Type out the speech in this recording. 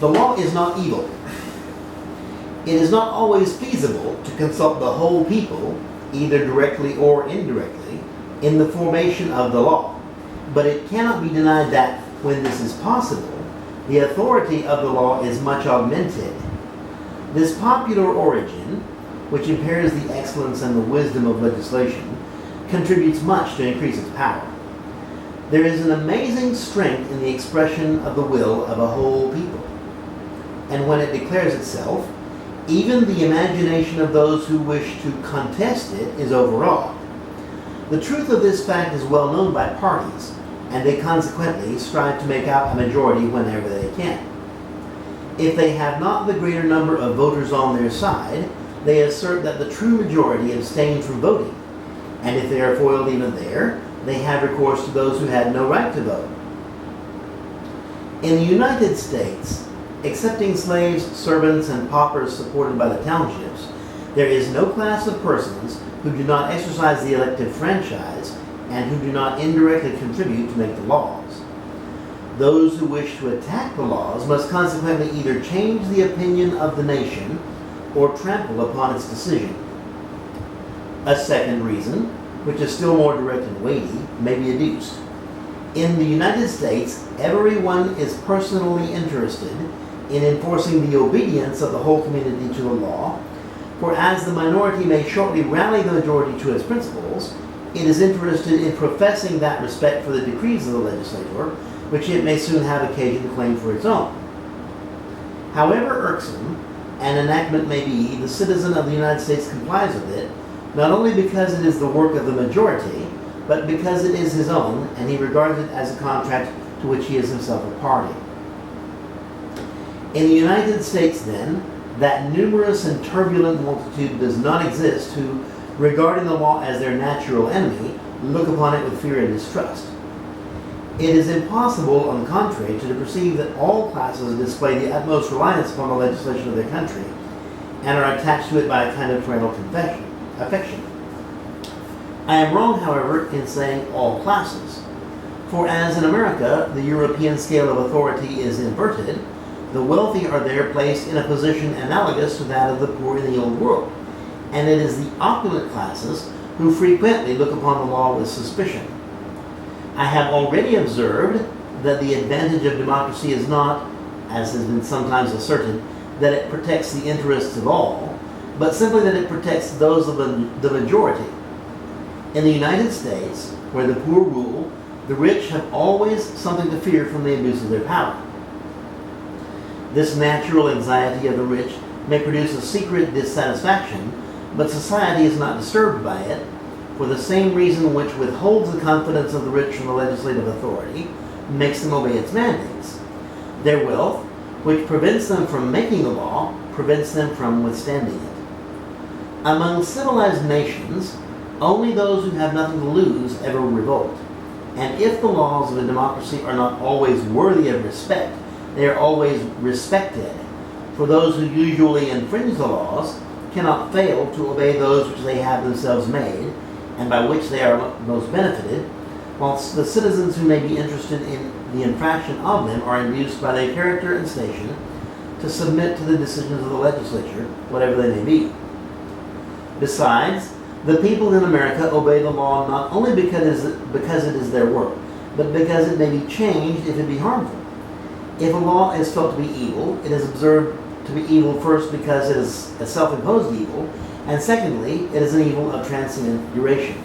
The law is not evil. It is not always feasible to consult the whole people, either directly or indirectly, in the formation of the law. But it cannot be denied that, when this is possible, the authority of the law is much augmented. This popular origin, which impairs the excellence and the wisdom of legislation, contributes much to increase its power. There is an amazing strength in the expression of the will of a whole people. And when it declares itself, even the imagination of those who wish to contest it is overawed. The truth of this fact is well known by parties, and they consequently strive to make out a majority whenever they can. If they have not the greater number of voters on their side, they assert that the true majority abstained from voting, and if they are foiled even there, they have recourse to those who had no right to vote. In the United States, excepting slaves, servants, and paupers supported by the townships, there is no class of persons who do not exercise the elective franchise and who do not indirectly contribute to make the laws. Those who wish to attack the laws must consequently either change the opinion of the nation or trample upon its decision. A second reason, which is still more direct and weighty, may be adduced. In the United States, everyone is personally interested in enforcing the obedience of the whole community to the law, for as the minority may shortly rally the majority to its principles, it is interested in professing that respect for the decrees of the legislator, which it may soon have occasion to claim for its own. However irksome an enactment may be, the citizen of the United States complies with it, not only because it is the work of the majority, but because it is his own, and he regards it as a contract to which he is himself a party. In the United States, then, that numerous and turbulent multitude does not exist who, regarding the law as their natural enemy, look upon it with fear and distrust. It is impossible, on the contrary, to perceive that all classes display the utmost reliance upon the legislation of their country and are attached to it by a kind of parental affection. I am wrong, however, in saying all classes, for as in America the European scale of authority is inverted, the wealthy are there placed in a position analogous to that of the poor in the Old World, and it is the opulent classes who frequently look upon the law with suspicion. I have already observed that the advantage of democracy is not, as has been sometimes asserted, that it protects the interests of all, but simply that it protects those of the majority. In the United States, where the poor rule, the rich have always something to fear from the abuse of their power. This natural anxiety of the rich may produce a secret dissatisfaction, but society is not disturbed by it, for the same reason which withholds the confidence of the rich from the legislative authority makes them obey its mandates. Their wealth, which prevents them from making the law, prevents them from withstanding it. Among civilized nations, only those who have nothing to lose ever revolt. And if the laws of a democracy are not always worthy of respect, they are always respected. For those who usually infringe the laws cannot fail to obey those which they have themselves made, and by which they are most benefited, whilst the citizens who may be interested in the infraction of them are induced by their character and station to submit to the decisions of the legislature, whatever they may be. Besides, the people in America obey the law not only because it is their work, but because it may be changed if it be harmful. If a law is felt to be evil, it is observed to be evil first because it is a self-imposed evil, and secondly, it is an evil of transient duration.